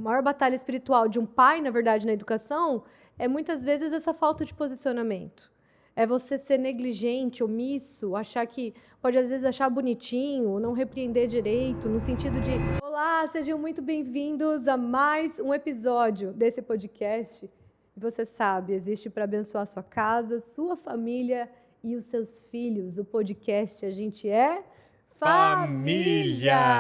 A maior batalha espiritual de um pai, na verdade, na educação, é muitas vezes essa falta de posicionamento. É você ser negligente, omisso, achar que pode às vezes achar bonitinho, não repreender direito, no sentido de: olá, sejam muito bem-vindos a mais um episódio desse podcast. E você sabe, existe para abençoar sua casa, sua família e os seus filhos. O podcast A Gente É Família!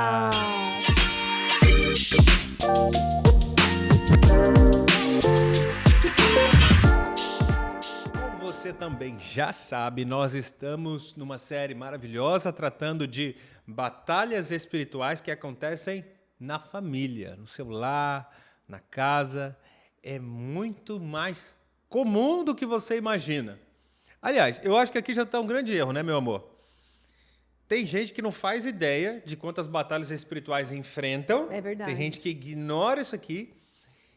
Como você também já sabe, nós estamos numa série maravilhosa tratando de batalhas espirituais que acontecem na família, no seu lar, na casa. É muito mais comum do que você imagina. Aliás, eu acho que aqui já está um grande erro, né, meu amor? Tem gente que não faz ideia de quantas batalhas espirituais enfrentam. É verdade. Tem gente que ignora isso aqui.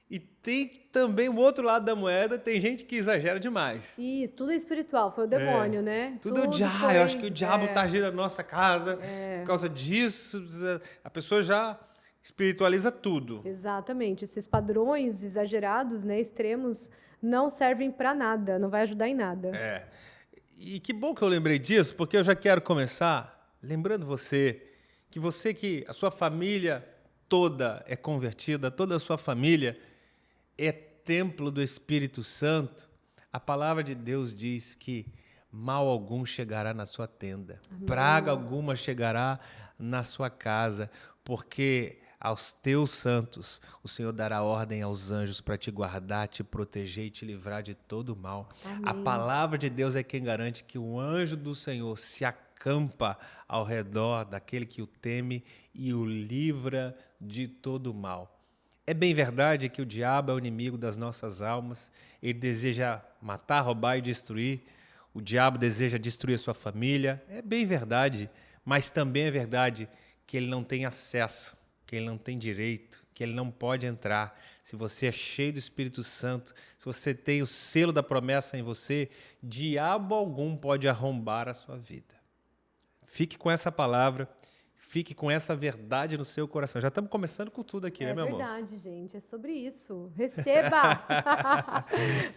E tem também o outro lado da moeda, tem gente que exagera demais. Isso, tudo é espiritual, foi o demônio, né? Tudo é o diabo, foi- eu acho que o diabo está agindo na nossa casa. Por causa disso, a pessoa já espiritualiza tudo. Exatamente. Esses padrões exagerados, né, extremos, não servem para nada, não vai ajudar em nada. E que bom que eu lembrei disso, porque eu já quero começar lembrando que a sua família toda é convertida, toda a sua família é templo do Espírito Santo. A palavra de Deus diz que mal algum chegará na sua tenda, praga alguma chegará na sua casa, porque aos teus santos o Senhor dará ordem aos anjos para te guardar, te proteger e te livrar de todo mal. A Amém. palavra de Deus é quem garante que o anjo do Senhor se acampa ao redor daquele que o teme e o livra de todo mal. É bem verdade que o diabo é o inimigo das nossas almas. Ele deseja matar, roubar e destruir. O diabo deseja destruir a sua família. É bem verdade, mas também é verdade que ele não tem acesso, que ele não tem direito, que ele não pode entrar. Se você é cheio do Espírito Santo, se você tem o selo da promessa em você, diabo algum pode arrombar a sua vida. Fique com essa palavra. Fique com essa verdade no seu coração. Já estamos começando com tudo aqui, né, meu amor? É verdade, gente, é sobre isso. Receba!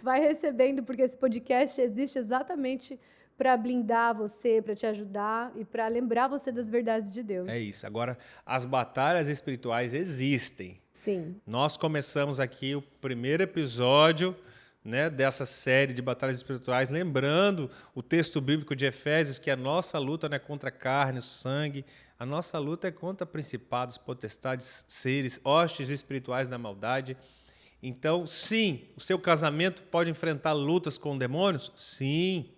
Vai recebendo, porque esse podcast existe exatamente para blindar você, para te ajudar e para lembrar você das verdades de Deus. É isso. Agora, as batalhas espirituais existem. Sim. Nós começamos aqui o primeiro episódio, né, dessa série de batalhas espirituais, lembrando o texto bíblico de Efésios, que a nossa luta não é contra a carne, o sangue, a nossa luta é contra principados, potestades, seres, hostes espirituais da maldade. Então, sim, o seu casamento pode enfrentar lutas com demônios? Sim.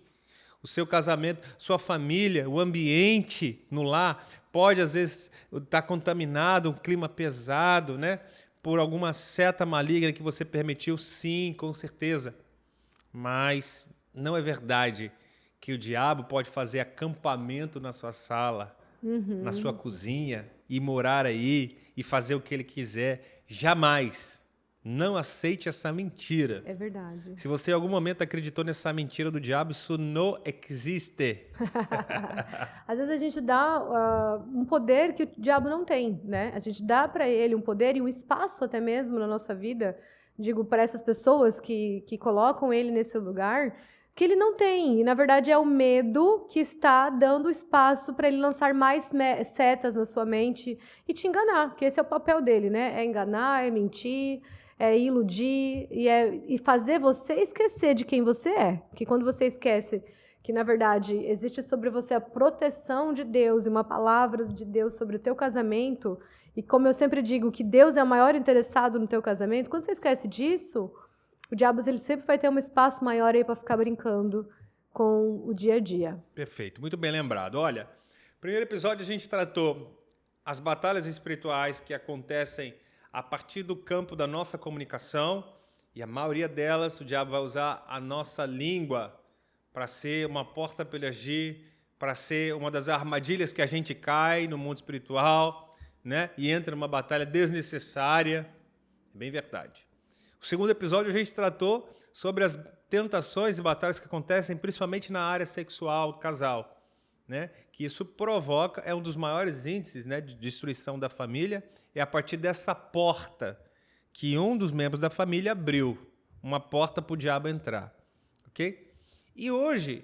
O seu casamento, sua família, o ambiente no lar pode, às vezes, estar contaminado, um clima pesado, né? Por alguma seta maligna que você permitiu, sim, com certeza. Mas não é verdade que o diabo pode fazer acampamento na sua sala, na sua cozinha, e morar aí e fazer o que ele quiser. Jamais. Não aceite essa mentira. É verdade. Se você em algum momento acreditou nessa mentira do diabo, isso não existe. Às vezes a gente dá um poder que o diabo não tem, né? A gente dá para ele um poder e um espaço até mesmo na nossa vida, digo, para essas pessoas que colocam ele nesse lugar, que ele não tem. E, na verdade, é o medo que está dando espaço para ele lançar mais setas na sua mente e te enganar, porque esse é o papel dele, né? É enganar, é mentir, é iludir e fazer você esquecer de quem você é. Porque quando você esquece que, na verdade, existe sobre você a proteção de Deus e uma palavra de Deus sobre o teu casamento, e como eu sempre digo, que Deus é o maior interessado no teu casamento, quando você esquece disso, o diabo ele sempre vai ter um espaço maior aí para ficar brincando com o dia a dia. Perfeito, muito bem lembrado. Olha, primeiro episódio a gente tratou as batalhas espirituais que acontecem a partir do campo da nossa comunicação, e a maioria delas o diabo vai usar a nossa língua para ser uma porta para ele agir, para ser uma das armadilhas que a gente cai no mundo espiritual, né? E entra numa batalha desnecessária. É bem verdade. O segundo episódio a gente tratou sobre as tentações e batalhas que acontecem principalmente na área sexual do casal, né? Que isso provoca, é um dos maiores índices, né, de destruição da família, é a partir dessa porta que um dos membros da família abriu uma porta para o diabo entrar, ok? E hoje,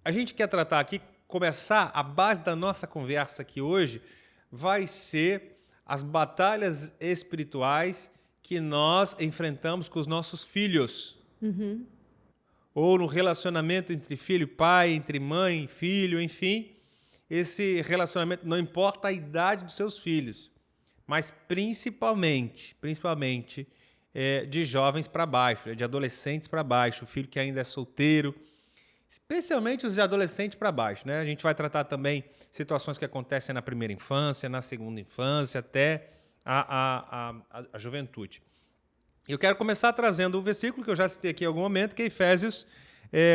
a gente quer tratar aqui, começar, a base da nossa conversa aqui hoje vai ser as batalhas espirituais que nós enfrentamos com os nossos filhos. Uhum. Ou no relacionamento entre filho e pai, entre mãe e filho, enfim. Esse relacionamento, não importa a idade dos seus filhos, mas principalmente de jovens para baixo, de adolescentes para baixo, o filho que ainda é solteiro, especialmente os de adolescente para baixo, né? A gente vai tratar também situações que acontecem na primeira infância, na segunda infância, até a juventude. Eu quero começar trazendo um versículo que eu já citei aqui em algum momento, que é Efésios,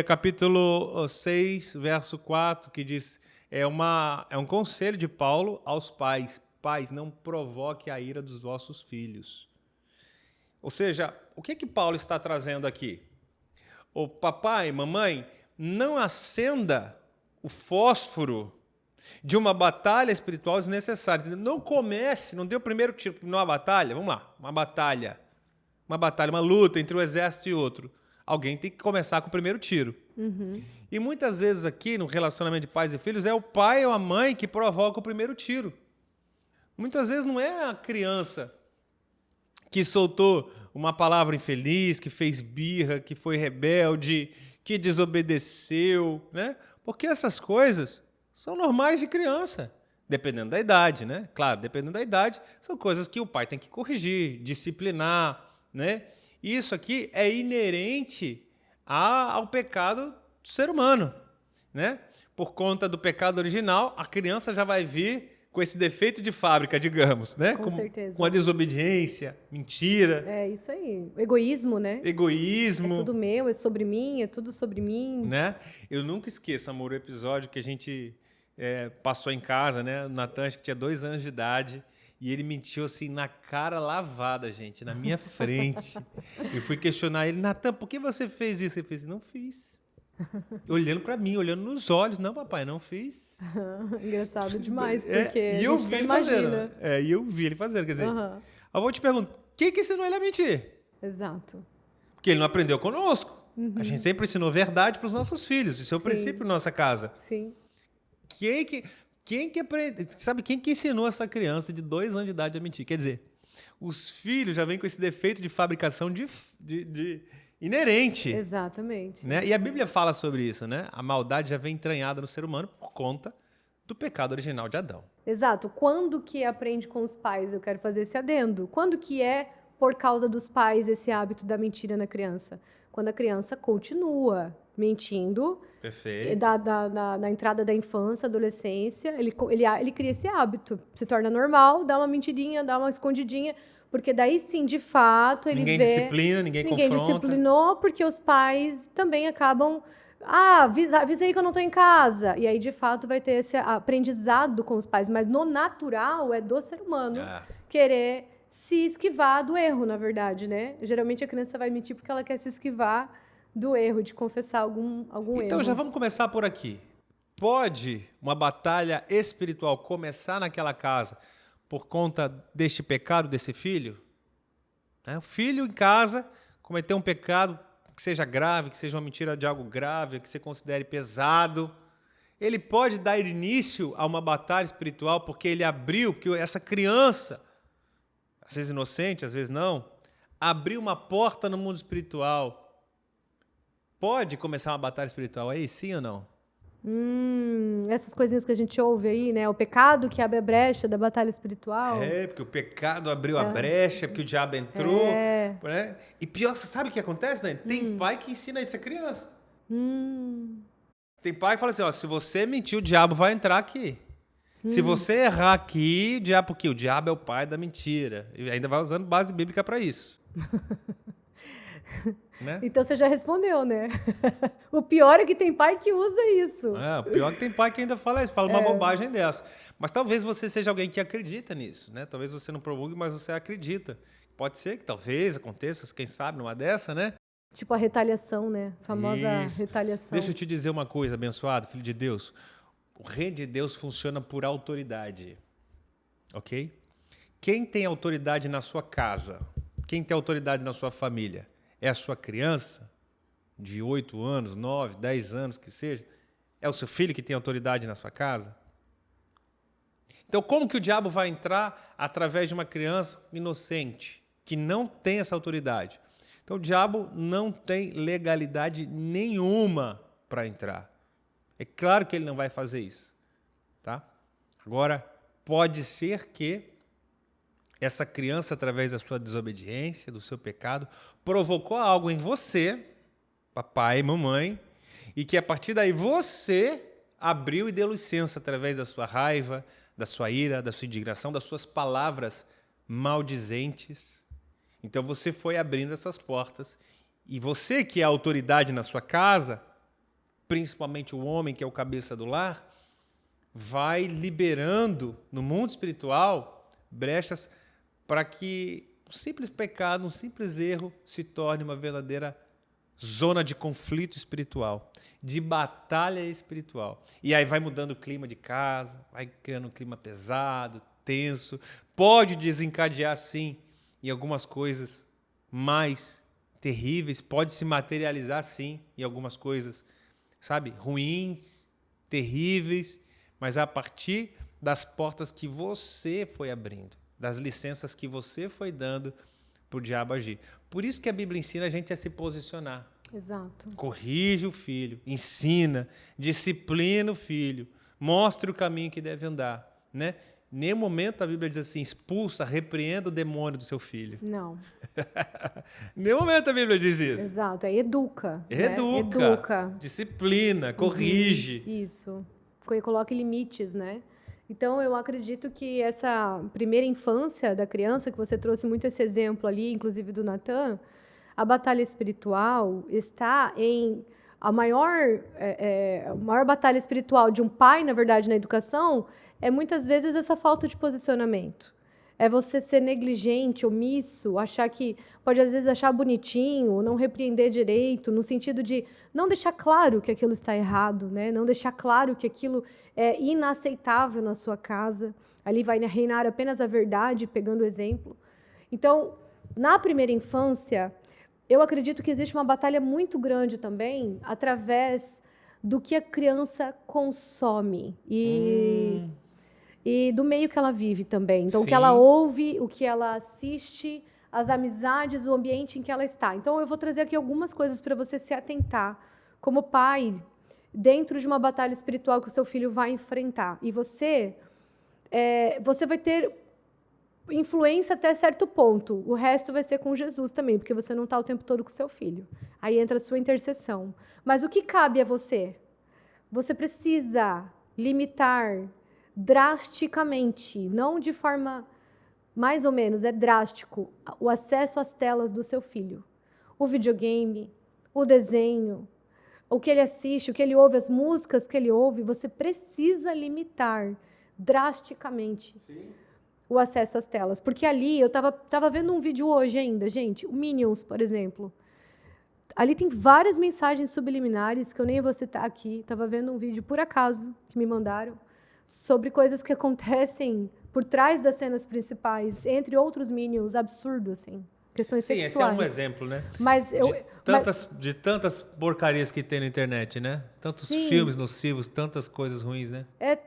capítulo 6, verso 4, que diz, é um conselho de Paulo aos pais: pais, não provoque a ira dos vossos filhos. Ou seja, o que Paulo está trazendo aqui? O papai, mamãe, não acenda o fósforo de uma batalha espiritual desnecessária. Não comece, não dê o primeiro tiro numa batalha. Vamos lá, uma batalha, uma luta entre um exército e outro. Alguém tem que começar com o primeiro tiro. Uhum. E muitas vezes aqui, no relacionamento de pais e filhos, é o pai ou a mãe que provoca o primeiro tiro. Muitas vezes não é a criança que soltou uma palavra infeliz, que fez birra, que foi rebelde, que desobedeceu, né? Porque essas coisas são normais de criança, dependendo da idade, né? Claro, dependendo da idade, são coisas que o pai tem que corrigir, disciplinar, né? Isso aqui é inerente ao pecado do ser humano, né? Por conta do pecado original, a criança já vai vir com esse defeito de fábrica, digamos, né? Com certeza. Com a desobediência, mentira. É isso aí. Egoísmo, né? Egoísmo. É tudo meu, é sobre mim, é tudo sobre mim. Né? Eu nunca esqueço, amor, o episódio que a gente passou em casa, né? O Natan, acho que tinha 2 anos de idade, e ele mentiu assim na cara lavada, gente, na minha frente. Eu fui questionar ele: Natan, por que você fez isso? Ele fez: não fiz. Olhando para mim, olhando nos olhos: não, papai, não fiz. Engraçado demais, porque e eu vi ele fazendo. E eu vi ele fazendo, quer dizer. Eu vou te perguntar: quem que ensinou ele a mentir? Exato. Porque ele não aprendeu conosco. A gente sempre ensinou verdade para os nossos filhos. Isso é o princípio da nossa casa. Sim. Quem que aprende, sabe quem que ensinou essa criança de 2 anos de idade a mentir? Quer dizer, os filhos já vêm com esse defeito de fabricação inerente. Exatamente. Né? E a Bíblia fala sobre isso, né? A maldade já vem entranhada no ser humano por conta do pecado original de Adão. Exato. Quando que aprende com os pais? Eu quero fazer esse adendo. Quando que é por causa dos pais esse hábito da mentira na criança? Quando a criança continua mentindo. Perfeito. Na entrada da infância, adolescência, ele cria esse hábito. Se torna normal, dá uma mentirinha, dá uma escondidinha, porque daí sim, de fato, ele ninguém vê... disciplina, ninguém confronta. Disciplinou, porque os pais também acabam... avisei que eu não estou em casa. E aí, de fato, vai ter esse aprendizado com os pais. Mas no natural, é do ser humano querer se esquivar do erro, na verdade, né? Geralmente a criança vai mentir porque ela quer se esquivar do erro, de confessar algum erro. Então, já vamos começar por aqui. Pode uma batalha espiritual começar naquela casa por conta deste pecado desse filho? O filho em casa cometeu um pecado que seja grave, que seja uma mentira de algo grave, que você considere pesado. Ele pode dar início a uma batalha espiritual porque ele abriu, porque essa criança, às vezes inocente, às vezes não, abriu uma porta no mundo espiritual. Pode começar uma batalha espiritual aí, sim ou não? Essas coisinhas que a gente ouve aí, né? O pecado que abre a brecha da batalha espiritual. Porque o pecado abriu a brecha, porque o diabo entrou. Né? E pior, sabe o que acontece, Dani? Tem pai que ensina isso a criança. Tem pai que fala assim, se você mentir, o diabo vai entrar aqui. Se você errar aqui, porque o diabo é o pai da mentira. E ainda vai usando base bíblica para isso. Né? Então você já respondeu, né? O pior é que tem pai que usa isso. O pior é que tem pai que ainda fala isso, fala uma bobagem dessa. Mas talvez você seja alguém que acredita nisso, né? Talvez você não promulgue, mas você acredita. Pode ser que talvez aconteça, quem sabe, numa dessa, né? Tipo a retaliação, né? A famosa retaliação. Deixa eu te dizer uma coisa, abençoado, filho de Deus. O reino de Deus funciona por autoridade, ok? Quem tem autoridade na sua casa? Quem tem autoridade na sua família? É a sua criança? De 8 anos, 9, 10 anos, que seja? É o seu filho que tem autoridade na sua casa? Então, como que o diabo vai entrar através de uma criança inocente, que não tem essa autoridade? Então, o diabo não tem legalidade nenhuma para entrar. É claro que ele não vai fazer isso, tá? Agora, pode ser que essa criança, através da sua desobediência, do seu pecado, provocou algo em você, papai e mamãe, e que a partir daí você abriu e deu licença através da sua raiva, da sua ira, da sua indignação, das suas palavras maldizentes. Então você foi abrindo essas portas e você que é a autoridade na sua casa, principalmente o homem que é o cabeça do lar, vai liberando no mundo espiritual brechas para que um simples pecado, um simples erro se torne uma verdadeira zona de conflito espiritual, de batalha espiritual. E aí vai mudando o clima de casa, vai criando um clima pesado, tenso, pode desencadear, sim, em algumas coisas mais terríveis, pode se materializar, sim, em algumas coisas, sabe, ruins, terríveis, mas a partir das portas que você foi abrindo, das licenças que você foi dando para o diabo agir. Por isso que a Bíblia ensina a gente a se posicionar. Exato. Corrige o filho, ensina, disciplina o filho, mostre o caminho que deve andar, né? Em nenhum momento a Bíblia diz assim, expulsa, repreenda o demônio do seu filho. Não. Em nenhum momento a Bíblia diz isso. Exato, é educa. Educa, Né? Educa. disciplina, corrige. Isso. Coloque limites, né? Então, eu acredito que essa primeira infância da criança, que você trouxe muito esse exemplo ali, inclusive do Natan, a batalha espiritual está em... A maior batalha espiritual de um pai, na verdade, na educação, é muitas vezes essa falta de posicionamento. É você ser negligente, omisso, achar que... Pode, às vezes, achar bonitinho, não repreender direito, no sentido de não deixar claro que aquilo está errado, né? Não deixar claro que aquilo é inaceitável na sua casa. Ali vai reinar apenas a verdade, pegando o exemplo. Então, na primeira infância, eu acredito que existe uma batalha muito grande também através do que a criança consome e do meio que ela vive também. Então, o que ela ouve, o que ela assiste, as amizades, o ambiente em que ela está. Então, eu vou trazer aqui algumas coisas para você se atentar, como pai, dentro de uma batalha espiritual que o seu filho vai enfrentar. E você vai ter influência até certo ponto. O resto vai ser com Jesus também, porque você não está o tempo todo com o seu filho. Aí entra a sua intercessão. Mas o que cabe a você? Você precisa limitar drasticamente, não de forma mais ou menos, é drástico, o acesso às telas do seu filho. O videogame, o desenho, o que ele assiste, o que ele ouve, as músicas que ele ouve, você precisa limitar drasticamente o acesso às telas. Porque ali, eu estava vendo um vídeo hoje ainda, gente, o Minions, por exemplo. Ali tem várias mensagens subliminares que eu nem vou citar aqui. Estava vendo um vídeo, por acaso, que me mandaram, sobre coisas que acontecem por trás das cenas principais, entre outros Minions, absurdo, assim. Questões sexuais. Sim, esse é um exemplo, né? Mas de tantas porcarias que tem na internet, né? Tantos filmes nocivos, tantas coisas ruins, né?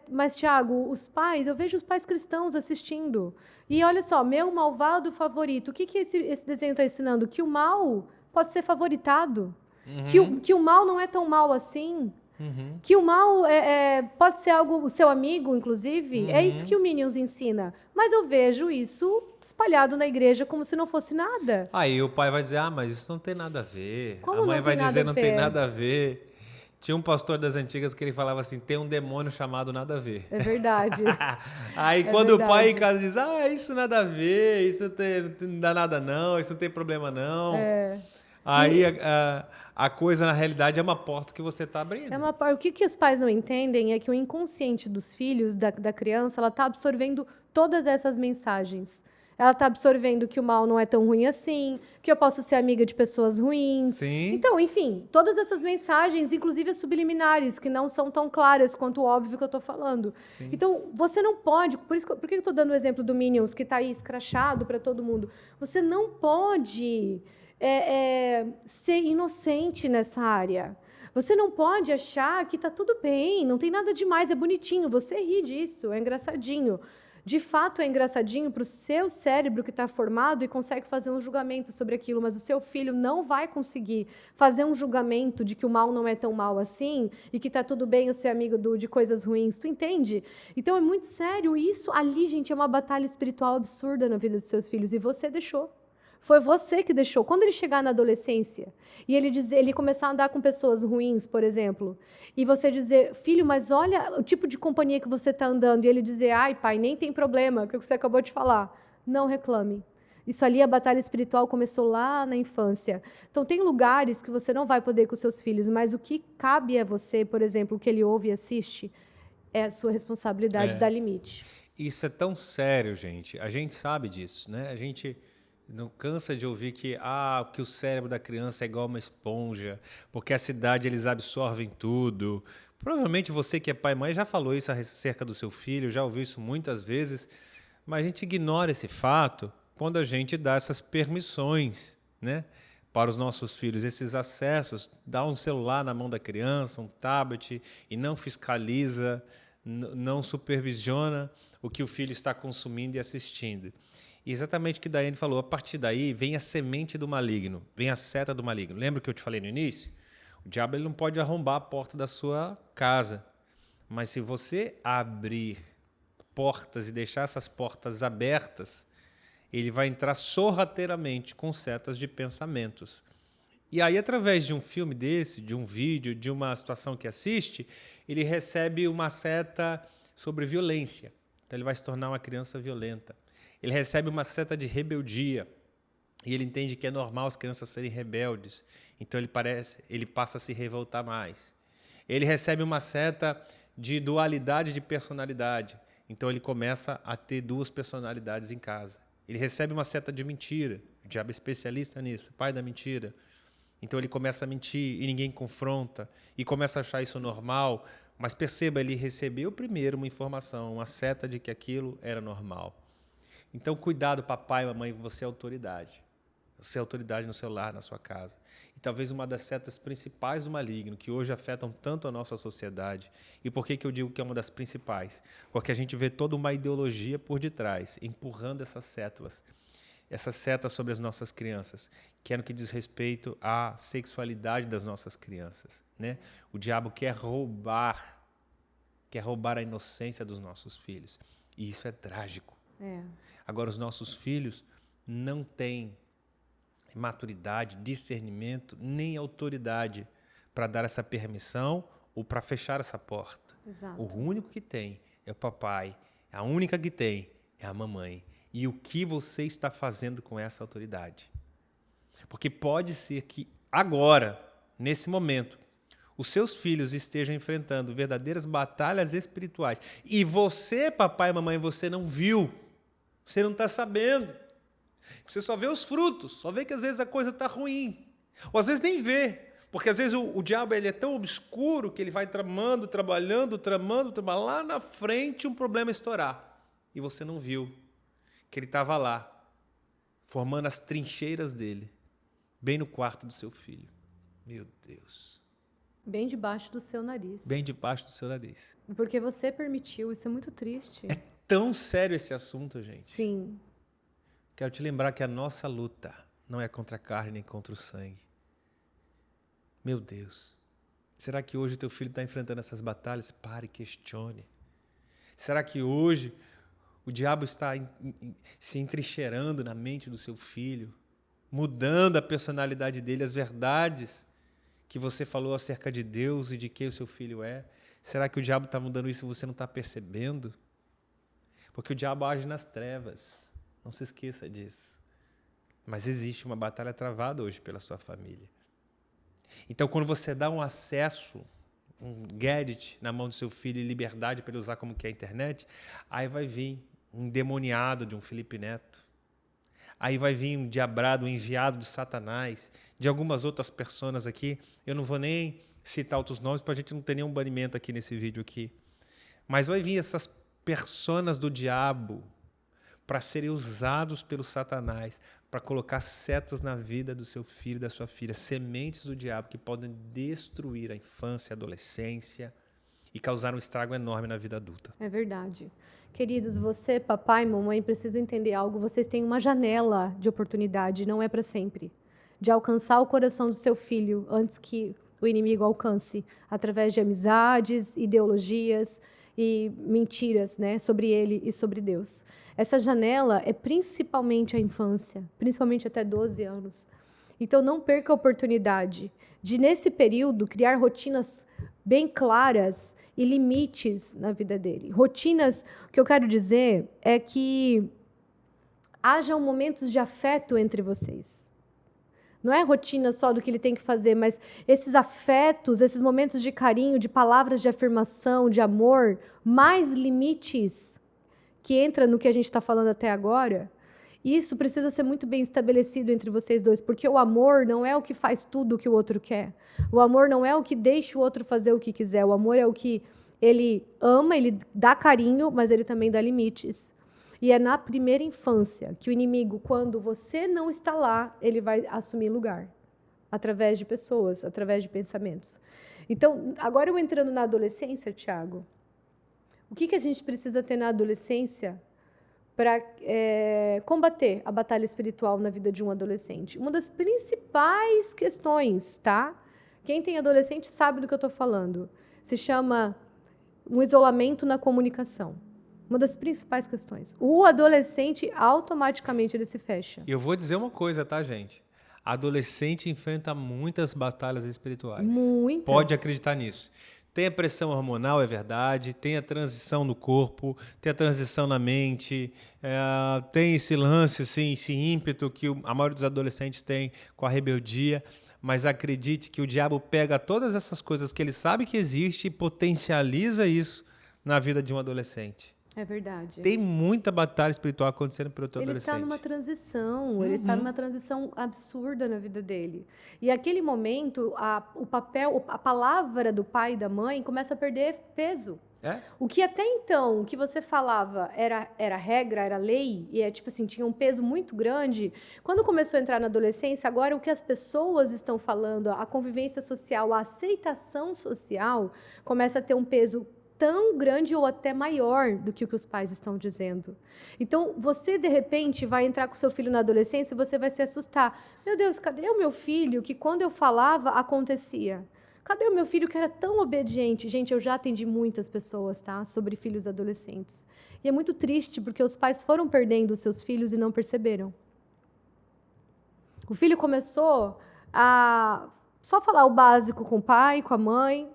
Mas, Thiago, os pais, eu vejo os pais cristãos assistindo. E olha só, meu malvado favorito. O que esse desenho está ensinando? Que o mal pode ser favoritado. Que o mal não é tão mal assim. Que o mal pode ser algo, o seu amigo, inclusive. É isso que o Minions ensina. Mas eu vejo isso espalhado na igreja como se não fosse nada. Aí o pai vai dizer, mas isso não tem nada a ver. Como a mãe vai dizer, não tem nada a ver. Tinha um pastor das antigas que ele falava assim, tem um demônio chamado nada a ver. É verdade. Aí quando o pai em casa diz, isso nada a ver, isso não dá nada não, isso não tem problema não. Aí a coisa, na realidade, é uma porta que você está abrindo. O que os pais não entendem é que o inconsciente dos filhos, da criança, ela está absorvendo todas essas mensagens. ela está absorvendo que o mal não é tão ruim assim, que eu posso ser amiga de pessoas ruins. Sim. Então, enfim, todas essas mensagens, inclusive as subliminares, que não são tão claras quanto o óbvio que eu estou falando. Sim. Então, você não pode, por que eu estou dando o exemplo do Minions, que está aí escrachado para todo mundo? Você não pode ser inocente nessa área. Você não pode achar que está tudo bem, não tem nada demais, é bonitinho, você ri disso, é engraçadinho. De fato, é engraçadinho para o seu cérebro que está formado e consegue fazer um julgamento sobre aquilo, mas o seu filho não vai conseguir fazer um julgamento de que o mal não é tão mal assim e que está tudo bem eu ser amigo de coisas ruins. Tu entende? Então, é muito sério. Isso ali, gente, é uma batalha espiritual absurda na vida dos seus filhos e você deixou. Foi você que deixou. Quando ele chegar na adolescência e ele começar a andar com pessoas ruins, por exemplo, e você dizer, filho, mas olha o tipo de companhia que você está andando, e ele dizer, ai, pai, nem tem problema, que você acabou de falar. Não reclame. Isso ali, a batalha espiritual começou lá na infância. Então, tem lugares que você não vai poder ir com seus filhos, mas o que cabe a você, por exemplo, o que ele ouve e assiste, é a sua responsabilidade dar limite. Isso é tão sério, gente. A gente sabe disso, né? A gente não cansa de ouvir que o cérebro da criança é igual uma esponja, porque a cidade eles absorvem tudo. Provavelmente você que é pai e mãe já falou isso acerca do seu filho, já ouviu isso muitas vezes, mas a gente ignora esse fato quando a gente dá essas permissões, né, para os nossos filhos, esses acessos, dá um celular na mão da criança, um tablet, e não fiscaliza, não supervisiona o que o filho está consumindo e assistindo. E exatamente o que Daiane falou, a partir daí vem a semente do maligno, vem a seta do maligno. Lembra que eu te falei no início? O diabo ele não pode arrombar a porta da sua casa, mas se você abrir portas e deixar essas portas abertas, ele vai entrar sorrateiramente com setas de pensamentos. E aí, através de um filme desse, de um vídeo, de uma situação que assiste, ele recebe uma seta sobre violência. Então, ele vai se tornar uma criança violenta. Ele recebe uma seta de rebeldia. E ele entende que é normal as crianças serem rebeldes. Então, ele passa a se revoltar mais. Ele recebe uma seta de dualidade de personalidade. Então, ele começa a ter duas personalidades em casa. Ele recebe uma seta de mentira. O diabo é especialista nisso, pai da mentira. Então, ele começa a mentir e ninguém confronta. E começa a achar isso normal. Mas perceba, ele recebeu primeiro uma informação, uma seta de que aquilo era normal. Então, cuidado, papai e mamãe, você é autoridade. Você é autoridade no seu lar, na sua casa. E talvez uma das setas principais do maligno, que hoje afetam tanto a nossa sociedade. E por que eu digo que é uma das principais? Porque a gente vê toda uma ideologia por detrás, empurrando essas setas sobre as nossas crianças, que é no que diz respeito à sexualidade das nossas crianças, né? O diabo quer roubar a inocência dos nossos filhos. E isso é trágico. Agora, os nossos filhos não têm maturidade, discernimento, nem autoridade para dar essa permissão ou para fechar essa porta. Exato. O único que tem é o papai, a única que tem é a mamãe. E o que você está fazendo com essa autoridade? Porque pode ser que agora, nesse momento, os seus filhos estejam enfrentando verdadeiras batalhas espirituais. E você, papai e mamãe, você não viu. Você não está sabendo. Você só vê os frutos, só vê que às vezes a coisa está ruim. Ou às vezes nem vê, porque às vezes o diabo ele é tão obscuro que ele vai trabalhando, lá na frente um problema estourar. E você não viu que ele estava lá, formando as trincheiras dele, bem no quarto do seu filho. Meu Deus. Bem debaixo do seu nariz. Bem debaixo do seu nariz. Porque você permitiu, isso é muito triste. É tão sério esse assunto, gente. Sim. Quero te lembrar que a nossa luta não é contra a carne nem contra o sangue. Meu Deus. Será que hoje o teu filho está enfrentando essas batalhas? Pare e questione. Será que hoje o diabo está se entrincheirando na mente do seu filho, mudando a personalidade dele, as verdades que você falou acerca de Deus e de quem o seu filho é? Será que o diabo está mudando isso e você não está percebendo? Porque o diabo age nas trevas. Não se esqueça disso. Mas existe uma batalha travada hoje pela sua família. Então, quando você dá um acesso, um gadget na mão do seu filho e liberdade para ele usar como que é a internet, aí vai vir um endemoniado de um Felipe Neto, aí vai vir um diabrado, um enviado de Satanás, de algumas outras personas aqui. Eu não vou nem citar outros nomes para a gente não ter nenhum banimento aqui nesse vídeo aqui. Mas vai vir essas personas do diabo para serem usados pelo Satanás, para colocar setas na vida do seu filho e da sua filha, sementes do diabo que podem destruir a infância, a adolescência e causar um estrago enorme na vida adulta. É verdade. Queridos, você, papai e mamãe, precisam entender algo. Vocês têm uma janela de oportunidade, não é para sempre, de alcançar o coração do seu filho antes que o inimigo alcance, através de amizades, ideologias e mentiras, né, sobre ele e sobre Deus. Essa janela é principalmente a infância, principalmente até 12 anos. Então, não perca a oportunidade de, nesse período, criar rotinas bem claras e limites na vida dele. Rotinas, o que eu quero dizer é que hajam momentos de afeto entre vocês. Não é rotina só do que ele tem que fazer, mas esses afetos, esses momentos de carinho, de palavras de afirmação, de amor, mais limites que entra no que a gente está falando até agora. Isso precisa ser muito bem estabelecido entre vocês dois, porque o amor não é o que faz tudo o que o outro quer. O amor não é o que deixa o outro fazer o que quiser. O amor é o que ele ama, ele dá carinho, mas ele também dá limites. E é na primeira infância que o inimigo, quando você não está lá, ele vai assumir lugar, através de pessoas, através de pensamentos. Então, agora eu entrando na adolescência, Tiago, o que a gente precisa ter na adolescência para combater a batalha espiritual na vida de um adolescente? Uma das principais questões, tá? Quem tem adolescente sabe do que eu estou falando. Se chama um isolamento na comunicação. Uma das principais questões. O adolescente, automaticamente, ele se fecha. E eu vou dizer uma coisa, tá, gente? Adolescente enfrenta muitas batalhas espirituais. Muitas. Pode acreditar nisso. Tem a pressão hormonal, é verdade, tem a transição no corpo, tem a transição na mente, tem esse lance, assim, esse ímpeto que a maioria dos adolescentes tem com a rebeldia, mas acredite que o diabo pega todas essas coisas que ele sabe que existe e potencializa isso na vida de um adolescente. É verdade. Tem muita batalha espiritual acontecendo pelo teu adolescente. Ele está numa transição, ele está numa transição absurda na vida dele. E aquele momento, o papel, a palavra do pai e da mãe começa a perder peso. O que até então, o que você falava era regra, era lei, e tipo assim, tinha um peso muito grande. Quando começou a entrar na adolescência, agora o que as pessoas estão falando, a convivência social, a aceitação social, começa a ter um peso tão grande ou até maior do que o que os pais estão dizendo. Então, você, de repente, vai entrar com seu filho na adolescência e você vai se assustar. Meu Deus, cadê o meu filho que, quando eu falava, acontecia? Cadê o meu filho que era tão obediente? Gente, eu já atendi muitas pessoas, tá, sobre filhos adolescentes. E é muito triste, porque os pais foram perdendo os seus filhos e não perceberam. O filho começou a só falar o básico com o pai, com a mãe,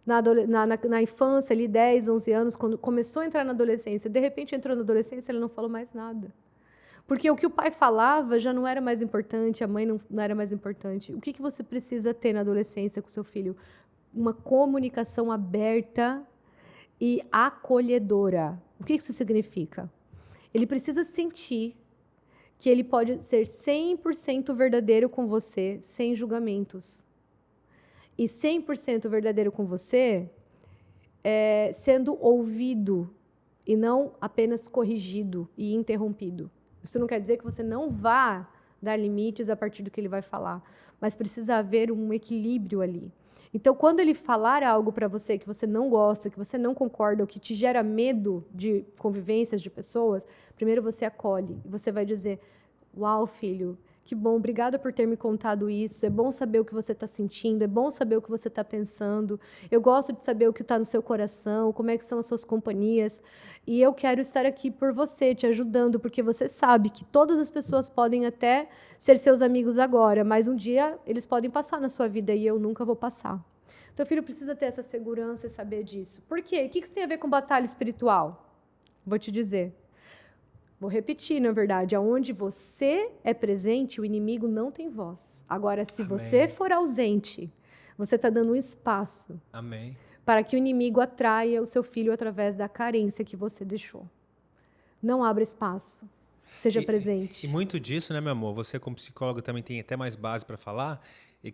na infância, ali, 10, 11 anos, quando começou a entrar na adolescência, de repente entrou na adolescência, ele não falou mais nada. Porque o que o pai falava já não era mais importante, a mãe não era mais importante. O que você precisa ter na adolescência com seu filho? Uma comunicação aberta e acolhedora. O que isso significa? Ele precisa sentir que ele pode ser 100% verdadeiro com você, sem julgamentos. E 100% verdadeiro com você, sendo ouvido e não apenas corrigido e interrompido. Isso não quer dizer que você não vá dar limites a partir do que ele vai falar, mas precisa haver um equilíbrio ali. Então, quando ele falar algo para você que você não gosta, que você não concorda, ou que te gera medo de convivências de pessoas, primeiro você acolhe. Você vai dizer, uau, filho, que bom, obrigada por ter me contado isso. É bom saber o que você está sentindo, é bom saber o que você está pensando. Eu gosto de saber o que está no seu coração, como é que são as suas companhias. E eu quero estar aqui por você, te ajudando, porque você sabe que todas as pessoas podem até ser seus amigos agora, mas um dia eles podem passar na sua vida e eu nunca vou passar. Teu filho precisa ter essa segurança e saber disso. Por quê? O que isso tem a ver com batalha espiritual? Vou te dizer. Vou repetir, na verdade, aonde você é presente, o inimigo não tem voz. Agora, se você for ausente, você está dando um espaço para que o inimigo atraia o seu filho através da carência que você deixou. Não abra espaço. seja E presente. muito disso, né, meu amor? Você, como psicólogo, também tem até mais base para falar.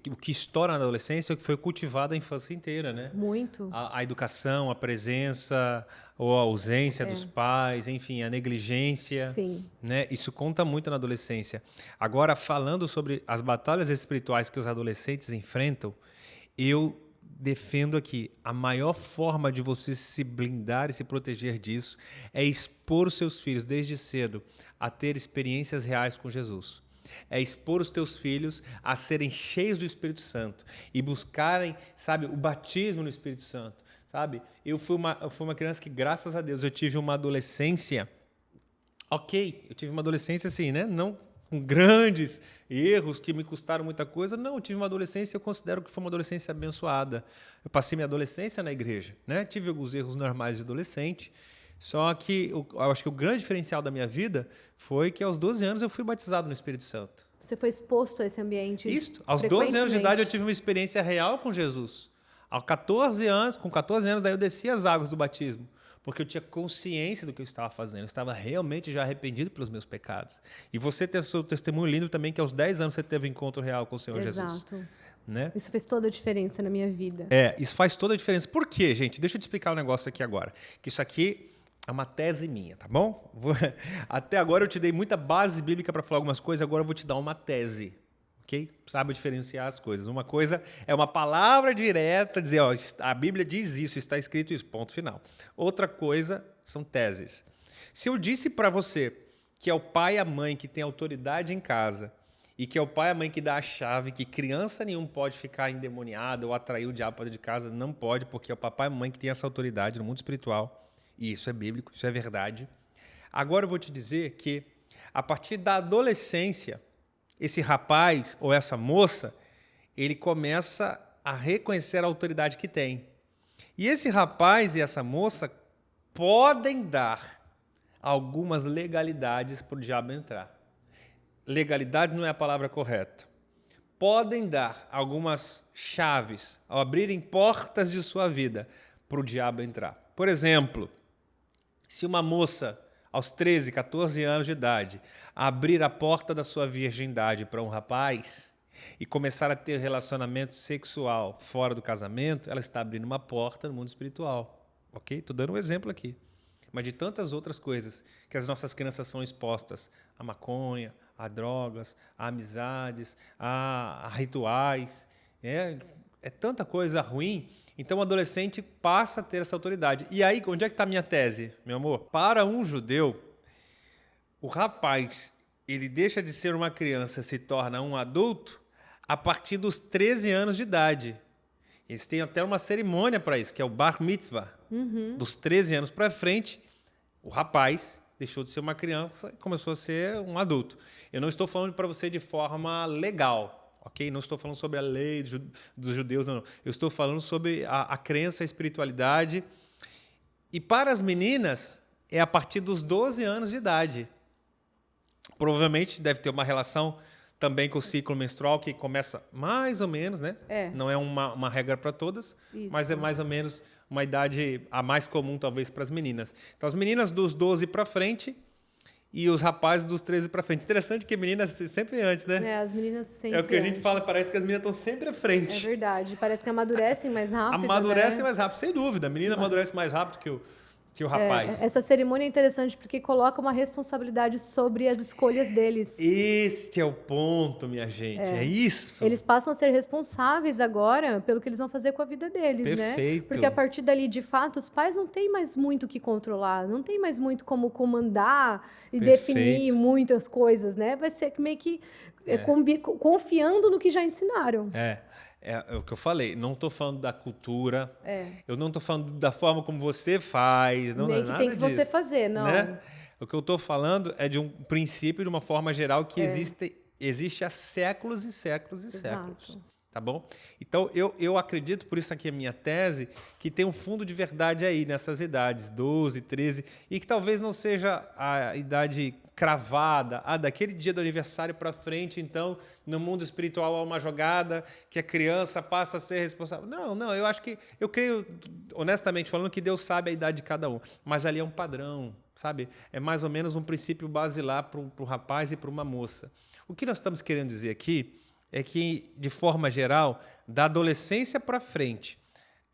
O que estoura na adolescência é o que foi cultivado a infância inteira, né? Muito. A educação, a presença ou a ausência dos pais, enfim, a negligência, Sim. né? Isso conta muito na adolescência. Agora, falando sobre as batalhas espirituais que os adolescentes enfrentam, eu defendo aqui, a maior forma de você se blindar e se proteger disso é expor os seus filhos desde cedo a ter experiências reais com Jesus. É expor os teus filhos a serem cheios do Espírito Santo e buscarem, sabe, o batismo no Espírito Santo, sabe? Eu fui uma criança que, graças a Deus, eu tive uma adolescência, eu tive uma adolescência assim, né? Não com grandes erros que me custaram muita coisa. Não, eu tive uma adolescência, eu considero que foi uma adolescência abençoada. Eu passei minha adolescência na igreja, né? Tive alguns erros normais de adolescente, só que eu acho que o grande diferencial da minha vida foi que aos 12 anos eu fui batizado no Espírito Santo. Você foi exposto a esse ambiente. Isso, aos 12 anos de idade eu tive uma experiência real com Jesus. Com 14 anos, daí eu desci as águas do batismo, porque eu tinha consciência do que eu estava fazendo. Eu estava realmente já arrependido pelos meus pecados. E você tem o seu testemunho lindo também, que aos 10 anos você teve um encontro real com o Senhor Jesus. Exato. Né? Isso fez toda a diferença na minha vida. Isso faz toda a diferença. Por quê, gente? Deixa eu te explicar um negócio aqui agora. Que isso aqui é uma tese minha, tá bom? Até agora eu te dei muita base bíblica para falar algumas coisas, agora eu vou te dar uma tese. Okay? Sabe diferenciar as coisas. Uma coisa é uma palavra direta, dizer, ó, a Bíblia diz isso, está escrito isso, ponto final. Outra coisa são teses. Se eu disse para você que é o pai e a mãe que tem autoridade em casa e que é o pai e a mãe que dá a chave, que criança nenhum pode ficar endemoniada ou atrair o diabo para dentro de casa, não pode, porque é o papai e a mãe que tem essa autoridade no mundo espiritual. E isso é bíblico, isso é verdade. Agora eu vou te dizer que, a partir da adolescência, esse rapaz ou essa moça, ele começa a reconhecer a autoridade que tem. E esse rapaz e essa moça podem dar algumas legalidades para o diabo entrar. Legalidade não é a palavra correta. Podem dar algumas chaves ao abrirem portas de sua vida para o diabo entrar. Por exemplo, se uma moça aos 13, 14 anos de idade, abrir a porta da sua virgindade para um rapaz e começar a ter relacionamento sexual fora do casamento, ela está abrindo uma porta no mundo espiritual. Ok? Estou dando um exemplo aqui. Mas de tantas outras coisas que as nossas crianças são expostas a maconha, a drogas, a amizades, a rituais. É tanta coisa ruim. Então o adolescente passa a ter essa autoridade. E aí, onde é que está a minha tese, meu amor? Para um judeu, o rapaz, ele deixa de ser uma criança, se torna um adulto a partir dos 13 anos de idade. Eles têm até uma cerimônia para isso, que é o Bar Mitzvah. Dos 13 anos para frente, o rapaz deixou de ser uma criança e começou a ser um adulto. Eu não estou falando para você de forma legal. Ok? Não estou falando sobre a lei dos judeus, não. Eu estou falando sobre a crença, a espiritualidade. E para as meninas, é a partir dos 12 anos de idade. Provavelmente deve ter uma relação também com o ciclo menstrual, que começa mais ou menos, né? Não é uma regra para todas, mas é mais ou menos uma idade a mais comum, talvez, para as meninas. Então, as meninas dos 12 para frente e os rapazes dos 13 para frente. Interessante que meninas sempre antes, né? As meninas sempre É o que a gente antes. fala, parece que as meninas estão sempre à frente. É verdade, parece que amadurecem mais rápido. Amadurecem mais rápido, sem dúvida. A menina amadurece mais rápido que o rapaz. Essa cerimônia é interessante porque coloca uma responsabilidade sobre as escolhas deles. Este é o ponto, minha gente. É isso. Eles passam a ser responsáveis agora pelo que eles vão fazer com a vida deles, Perfeito. né? Porque a partir dali, de fato, os pais não têm mais muito o que controlar, não tem mais muito como comandar e definir muitas coisas, né? Vai ser meio que confiando no que já ensinaram. É o que eu falei, não estou falando da cultura, eu não estou falando da forma como você faz, não é nada disso. Tem que você fazer, não. Né? O que eu estou falando é de um princípio, de uma forma geral, que existe há séculos e séculos e séculos. Tá bom? Então, eu acredito, por isso aqui é a minha tese, que tem um fundo de verdade aí nessas idades, 12, 13, e que talvez não seja a idade cravada, daquele dia do aniversário para frente, então, no mundo espiritual há uma jogada que a criança passa a ser responsável. Não, eu creio, honestamente falando, que Deus sabe a idade de cada um, mas ali é um padrão, sabe? É mais ou menos um princípio basilar para um rapaz e para uma moça. O que nós estamos querendo dizer aqui é que, de forma geral, da adolescência para frente,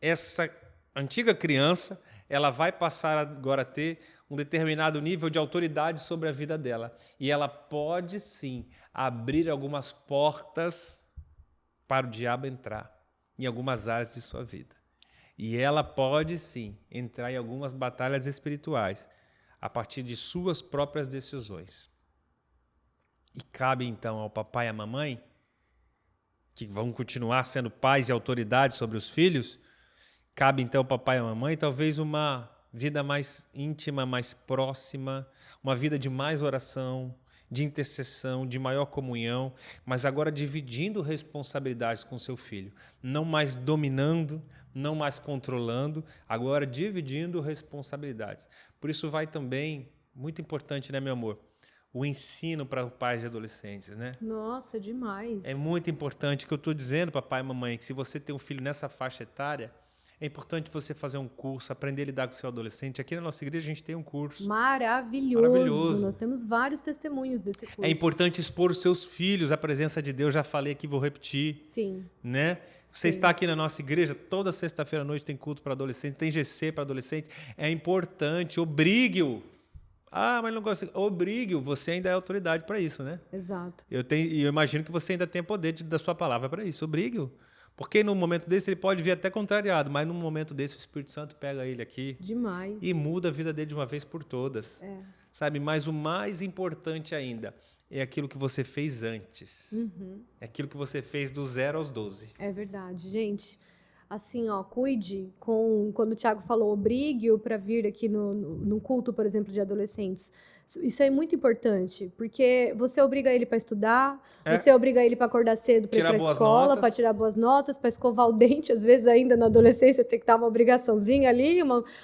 essa antiga criança, ela vai passar agora a ter um determinado nível de autoridade sobre a vida dela. E ela pode, sim, abrir algumas portas para o diabo entrar em algumas áreas de sua vida. E ela pode, sim, entrar em algumas batalhas espirituais a partir de suas próprias decisões. E cabe, então, ao papai e à mamãe, que vão continuar sendo pais e autoridades sobre os filhos, cabe então ao papai e à mamãe talvez uma vida mais íntima, mais próxima, uma vida de mais oração, de intercessão, de maior comunhão, mas agora dividindo responsabilidades com seu filho, não mais dominando, não mais controlando, agora dividindo responsabilidades. Por isso vai também, muito importante, né, meu amor? O ensino para pais e adolescentes, né? Nossa, demais. É muito importante que eu estou dizendo, papai e mamãe, que se você tem um filho nessa faixa etária, é importante você fazer um curso, aprender a lidar com o seu adolescente. Aqui na nossa igreja a gente tem um curso. Maravilhoso. Nós temos vários testemunhos desse curso. É importante expor os seus filhos à presença de Deus. Já falei aqui, vou repetir. Sim. Né? Você está aqui na nossa igreja, toda sexta-feira à noite tem culto para adolescente, tem GC para adolescente. É importante, obrigue-o. Mas não gosto. Obrigue-o, você ainda é autoridade para isso, né? Exato. Eu imagino que você ainda tem poder da sua palavra para isso. Obrigue-o. Porque num momento desse ele pode vir até contrariado, mas num momento desse o Espírito Santo pega ele aqui demais e muda a vida dele de uma vez por todas. Sabe? Mas o mais importante ainda é aquilo que você fez antes. É aquilo que você fez do 0 aos 12. É verdade, gente. Assim, cuide quando o Thiago falou, obrigue-o para vir aqui no culto, por exemplo, de adolescentes. Isso é muito importante, porque você obriga ele para estudar, você obriga ele para acordar cedo para ir para a escola, para tirar boas notas, para escovar o dente, às vezes ainda na adolescência tem que dar uma obrigaçãozinha ali,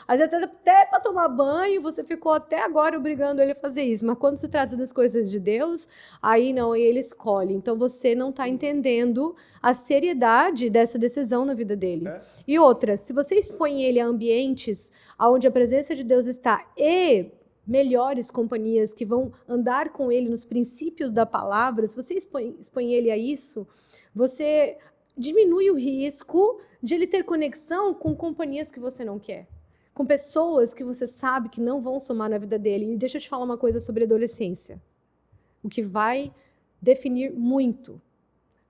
às vezes até para tomar banho, você ficou até agora obrigando ele a fazer isso, mas quando se trata das coisas de Deus, aí não, aí ele escolhe. Então você não está entendendo a seriedade dessa decisão na vida dele. E outra, se você expõe ele a ambientes onde a presença de Deus está e melhores companhias que vão andar com ele nos princípios da palavra, se você expõe ele a isso, você diminui o risco de ele ter conexão com companhias que você não quer, com pessoas que você sabe que não vão somar na vida dele. E deixa eu te falar uma coisa sobre adolescência. O que vai definir muito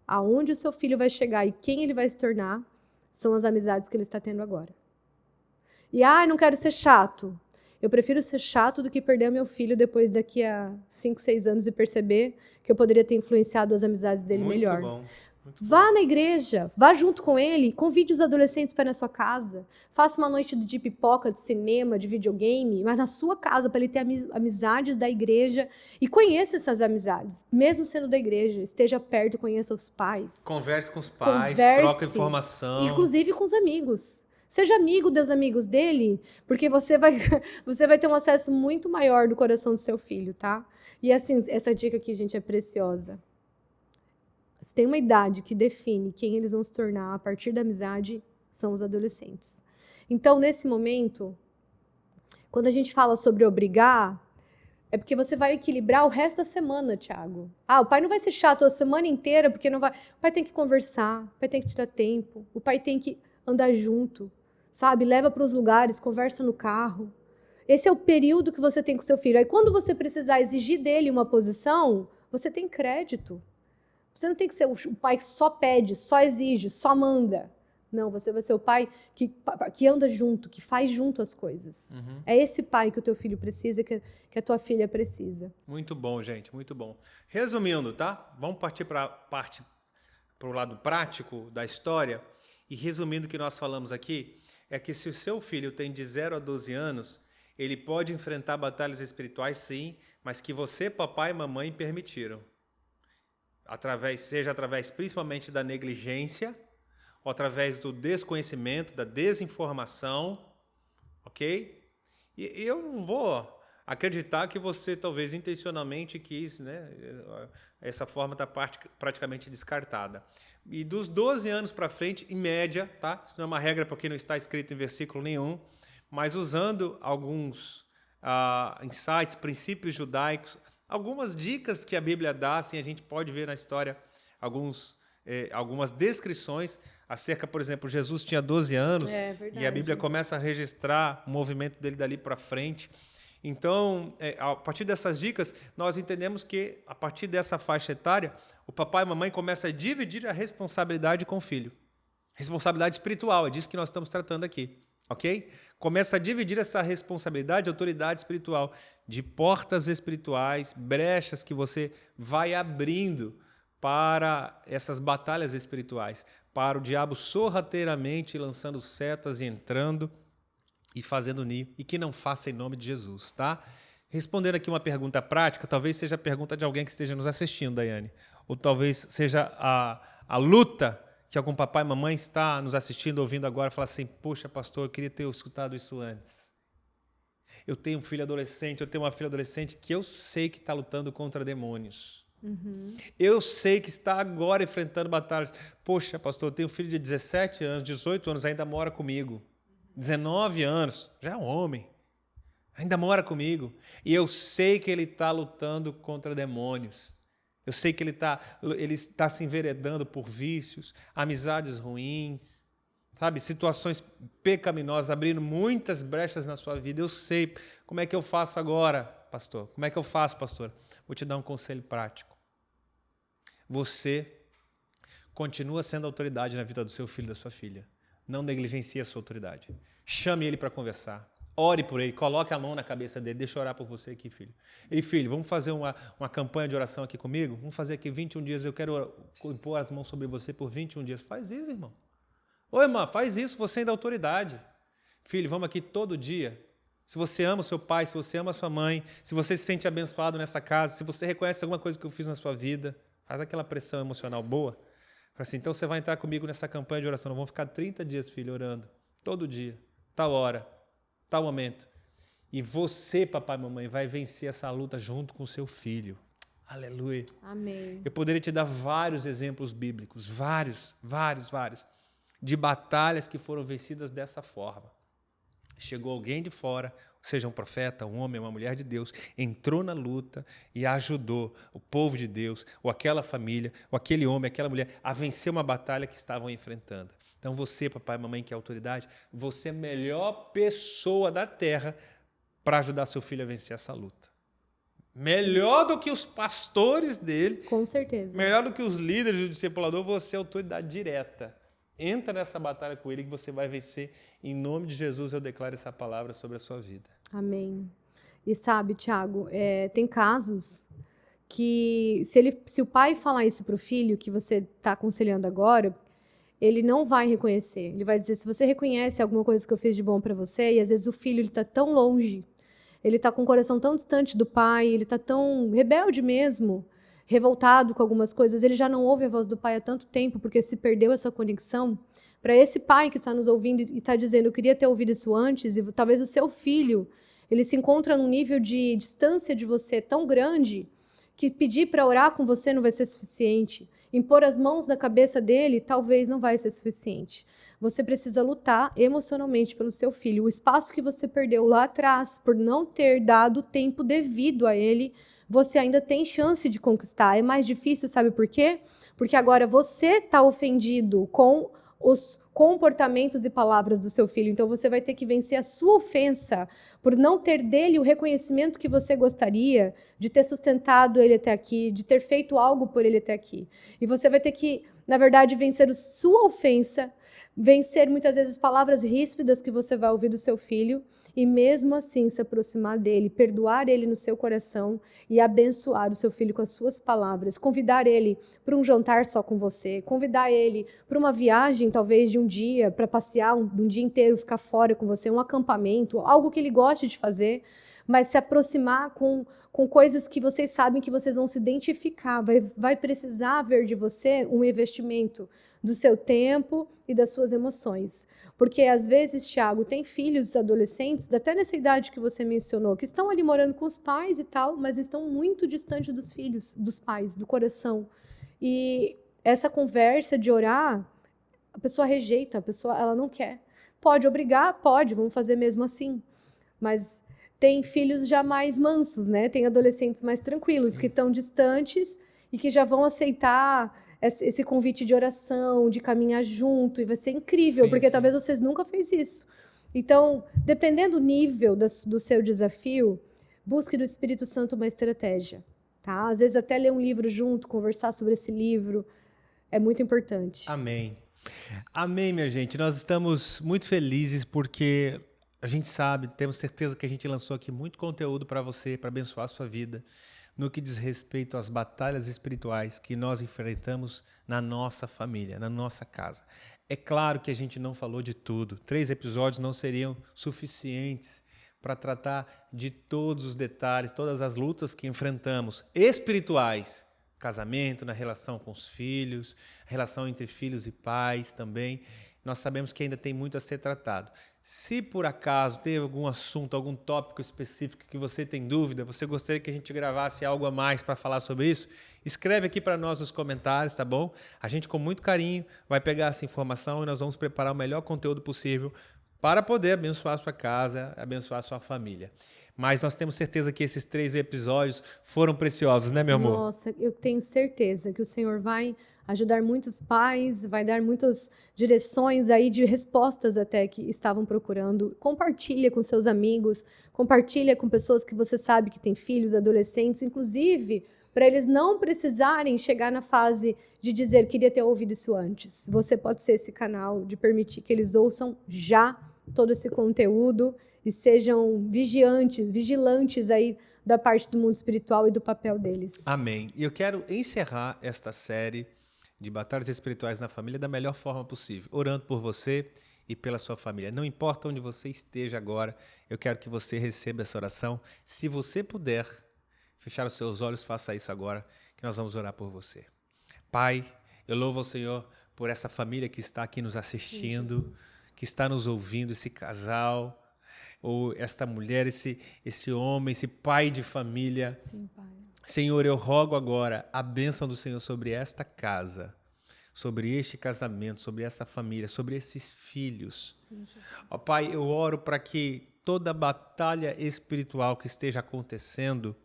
aonde o seu filho vai chegar e quem ele vai se tornar são as amizades que ele está tendo agora. E, não quero ser chato. Eu prefiro ser chato do que perder meu filho depois daqui a 5, 6 anos e perceber que eu poderia ter influenciado as amizades dele melhor. Muito Vá na igreja, vá junto com ele, convide os adolescentes para ir na sua casa, faça uma noite de pipoca, de cinema, de videogame, mas na sua casa, para ele ter amizades da igreja e conheça essas amizades, mesmo sendo da igreja, esteja perto, conheça os pais. Converse com os pais, troca informação. Inclusive com os amigos. Seja amigo dos amigos dele, porque você vai ter um acesso muito maior do coração do seu filho, tá? E assim, essa dica aqui, gente, é preciosa. Se tem uma idade que define quem eles vão se tornar a partir da amizade, são os adolescentes. Então, nesse momento, quando a gente fala sobre obrigar, é porque você vai equilibrar o resto da semana, Thiago. O pai não vai ser chato a semana inteira, porque não vai... O pai tem que conversar, o pai tem que te dar tempo, o pai tem que andar junto, sabe? Leva para os lugares, conversa no carro. Esse é o período que você tem com seu filho. Aí, quando você precisar exigir dele uma posição, você tem crédito. Você não tem que ser o pai que só pede, só exige, só manda. Não, você vai ser o pai que anda junto, que faz junto as coisas. É esse pai que o teu filho precisa, que a tua filha precisa. Muito bom, gente, muito bom. Resumindo, tá? Vamos partir para o lado prático da história. E resumindo o que nós falamos aqui, é que se o seu filho tem de 0 a 12 anos, ele pode enfrentar batalhas espirituais, sim, mas que você, papai e mamãe, permitiram. seja através principalmente da negligência, ou através do desconhecimento, da desinformação, ok? E eu não vou acreditar que você talvez intencionalmente quis, né? Essa forma está praticamente descartada. E dos 12 anos para frente, em média, tá? Isso não é uma regra porque não está escrito em versículo nenhum, mas usando alguns insights, princípios judaicos, algumas dicas que a Bíblia dá, assim, a gente pode ver na história algumas descrições acerca, por exemplo, Jesus tinha 12 anos e a Bíblia começa a registrar o movimento dele dali para frente. Então, a partir dessas dicas, nós entendemos que, a partir dessa faixa etária, o papai e a mamãe começam a dividir a responsabilidade com o filho. Responsabilidade espiritual, é disso que nós estamos tratando aqui, ok? Começa a dividir essa responsabilidade, autoridade espiritual, de portas espirituais, brechas que você vai abrindo para essas batalhas espirituais, para o diabo sorrateiramente lançando setas e entrando e fazendo ninho, e que não faça em nome de Jesus, tá? Respondendo aqui uma pergunta prática, talvez seja a pergunta de alguém que esteja nos assistindo, Daiane, ou talvez seja a luta que algum papai e mamãe está nos assistindo, ouvindo agora, fala assim, poxa, pastor, eu queria ter escutado isso antes. Eu tenho um filho adolescente, eu tenho uma filha adolescente que eu sei que está lutando contra demônios. Uhum. Eu sei que está agora enfrentando batalhas. Poxa, pastor, eu tenho um filho de 17 anos, 18 anos, ainda mora comigo. 19 anos, já é um homem, ainda mora comigo, e eu sei que ele está lutando contra demônios, eu sei que ele está se enveredando por vícios, amizades ruins, sabe, situações pecaminosas, abrindo muitas brechas na sua vida. Eu sei. Como é que eu faço agora, pastor? Como é que eu faço, pastor? Vou te dar um conselho prático. Você continua sendo autoridade na vida do seu filho e da sua filha. Não negligencie a sua autoridade. Chame ele para conversar. Ore por ele. Coloque a mão na cabeça dele. Deixa eu orar por você aqui, filho. Ei, filho, vamos fazer uma campanha de oração aqui comigo? Vamos fazer aqui 21 dias. Eu quero impor as mãos sobre você por 21 dias. Faz isso, irmão. Ô, irmã, faz isso. Você ainda é autoridade. Filho, vamos aqui todo dia. Se você ama o seu pai, se você ama a sua mãe, se você se sente abençoado nessa casa, se você reconhece alguma coisa que eu fiz na sua vida, faz aquela pressão emocional boa. Fala assim, então você vai entrar comigo nessa campanha de oração. Nós vamos ficar 30 dias, filho, orando. Todo dia, tal hora, tal momento. E você, papai e mamãe, vai vencer essa luta junto com o seu filho. Aleluia. Amém. Eu poderia te dar vários exemplos bíblicos, vários, de batalhas que foram vencidas dessa forma. Chegou alguém de fora, seja um profeta, um homem, uma mulher de Deus, entrou na luta e ajudou o povo de Deus, ou aquela família, ou aquele homem, aquela mulher, a vencer uma batalha que estavam enfrentando. Então você, papai e mamãe, que é autoridade, você é a melhor pessoa da terra para ajudar seu filho a vencer essa luta. Melhor do que os pastores dele. Com certeza. Melhor do que os líderes do discipulador, você é autoridade direta. Entra nessa batalha com ele que você vai vencer. Em nome de Jesus, eu declaro essa palavra sobre a sua vida. Amém. E sabe, Tiago, tem casos que se o pai falar isso para o filho, que você está aconselhando agora, ele não vai reconhecer. Ele vai dizer, se você reconhece alguma coisa que eu fiz de bom para você, e às vezes o filho está tão longe, ele está com o coração tão distante do pai, ele está tão rebelde mesmo, revoltado com algumas coisas, ele já não ouve a voz do pai há tanto tempo, porque se perdeu essa conexão. Para esse pai que está nos ouvindo e está dizendo, eu queria ter ouvido isso antes, e talvez o seu filho, ele se encontra num nível de distância de você tão grande, que pedir para orar com você não vai ser suficiente. Impor as mãos na cabeça dele talvez não vai ser suficiente. Você precisa lutar emocionalmente pelo seu filho. O espaço que você perdeu lá atrás, por não ter dado o tempo devido a ele, você ainda tem chance de conquistar. É mais difícil, sabe por quê? Porque agora você está ofendido com os comportamentos e palavras do seu filho. Então você vai ter que vencer a sua ofensa por não ter dele o reconhecimento que você gostaria, de ter sustentado ele até aqui, de ter feito algo por ele até aqui. E você vai ter que, na verdade, vencer a sua ofensa, vencer muitas vezes palavras ríspidas que você vai ouvir do seu filho e mesmo assim se aproximar dele, perdoar ele no seu coração e abençoar o seu filho com as suas palavras, convidar ele para um jantar só com você, convidar ele para uma viagem talvez de um dia, para passear um dia inteiro, ficar fora com você, um acampamento, algo que ele goste de fazer, mas se aproximar com coisas que vocês sabem que vocês vão se identificar. Vai precisar haver de você um investimento do seu tempo e das suas emoções. Porque, às vezes, Tiago, tem filhos adolescentes, até nessa idade que você mencionou, que estão ali morando com os pais e tal, mas estão muito distantes dos filhos, dos pais, do coração. E essa conversa de orar, a pessoa rejeita, a pessoa ela não quer. Pode obrigar? Pode, vamos fazer mesmo assim. Mas tem filhos já mais mansos, né? Tem adolescentes mais tranquilos, que estão distantes e que já vão aceitar esse convite de oração, de caminhar junto, e vai ser incrível, porque talvez vocês nunca fez isso. Então, dependendo do nível do seu desafio, busque do Espírito Santo uma estratégia, tá? Às vezes até ler um livro junto, conversar sobre esse livro, é muito importante. Amém. Amém, minha gente. Nós estamos muito felizes porque a gente sabe, temos certeza que a gente lançou aqui muito conteúdo para você, para abençoar a sua vida, no que diz respeito às batalhas espirituais que nós enfrentamos na nossa família, na nossa casa. É claro que a gente não falou de tudo. 3 episódios não seriam suficientes para tratar de todos os detalhes, todas as lutas que enfrentamos espirituais. Casamento, na relação com os filhos, relação entre filhos e pais também. Nós sabemos que ainda tem muito a ser tratado. Se por acaso teve algum assunto, algum tópico específico que você tem dúvida, você gostaria que a gente gravasse algo a mais para falar sobre isso, escreve aqui para nós nos comentários, tá bom? A gente, com muito carinho, vai pegar essa informação e nós vamos preparar o melhor conteúdo possível para poder abençoar a sua casa, abençoar a sua família. Mas nós temos certeza que esses 3 episódios foram preciosos, né, meu amor? Nossa, eu tenho certeza que o Senhor vai ajudar muitos pais, vai dar muitas direções aí de respostas até que estavam procurando. Compartilha com seus amigos, compartilha com pessoas que você sabe que têm filhos, adolescentes, inclusive para eles não precisarem chegar na fase de dizer queria ter ouvido isso antes. Você pode ser esse canal de permitir que eles ouçam já todo esse conteúdo e sejam vigilantes aí da parte do mundo espiritual e do papel deles. Amém. E eu quero encerrar esta série de batalhas espirituais na família da melhor forma possível, orando por você e pela sua família. Não importa onde você esteja agora, eu quero que você receba essa oração. Se você puder fechar os seus olhos, faça isso agora, que nós vamos orar por você. Pai, eu louvo ao Senhor por essa família que está aqui nos assistindo, que está nos ouvindo, esse casal, ou esta mulher, esse homem, esse pai de família. Sim, Pai. Senhor, eu rogo agora a bênção do Senhor sobre esta casa, sobre este casamento, sobre essa família, sobre esses filhos. Sim, Jesus. Ó Pai, eu oro para que toda batalha espiritual que esteja acontecendo,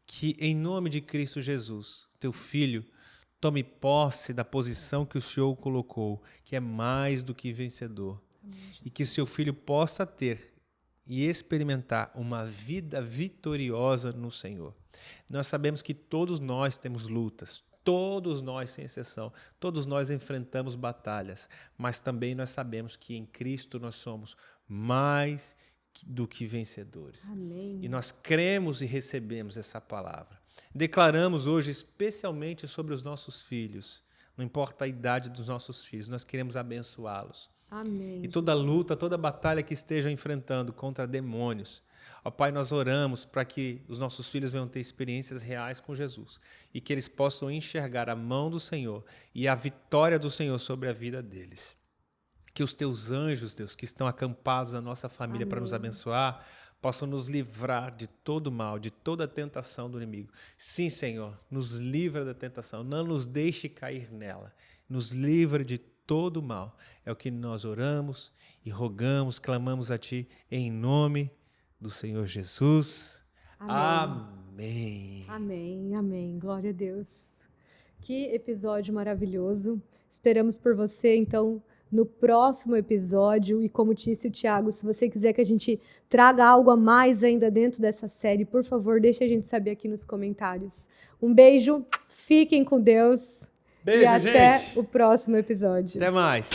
que em nome de Cristo Jesus, teu Filho, tome posse da posição que o Senhor o colocou, que é mais do que vencedor. Amém, E que seu Filho possa ter e experimentar uma vida vitoriosa no Senhor. Nós sabemos que todos nós temos lutas, todos nós, sem exceção, todos nós enfrentamos batalhas, mas também nós sabemos que em Cristo nós somos mais do que vencedores. Amém. E nós cremos e recebemos essa palavra. Declaramos hoje especialmente sobre os nossos filhos, não importa a idade dos nossos filhos, nós queremos abençoá-los. Amém. E toda luta, toda batalha que estejam enfrentando contra demônios, ó Pai, nós oramos para que os nossos filhos venham ter experiências reais com Jesus e que eles possam enxergar a mão do Senhor e a vitória do Senhor sobre a vida deles. Que os teus anjos, Deus, que estão acampados na nossa família para nos abençoar, possam nos livrar de todo mal, de toda tentação do inimigo. Sim, Senhor, nos livra da tentação, não nos deixe cair nela, nos livra de todo mal. É o que nós oramos e rogamos, clamamos a Ti em nome do Senhor Jesus. Amém. Amém, amém. Glória a Deus. Que episódio maravilhoso. Esperamos por você, então, no próximo episódio. E como disse o Tiago, se você quiser que a gente traga algo a mais ainda dentro dessa série, por favor, deixe a gente saber aqui nos comentários. Um beijo, fiquem com Deus. Beijo, e até gente. o próximo episódio. Até mais.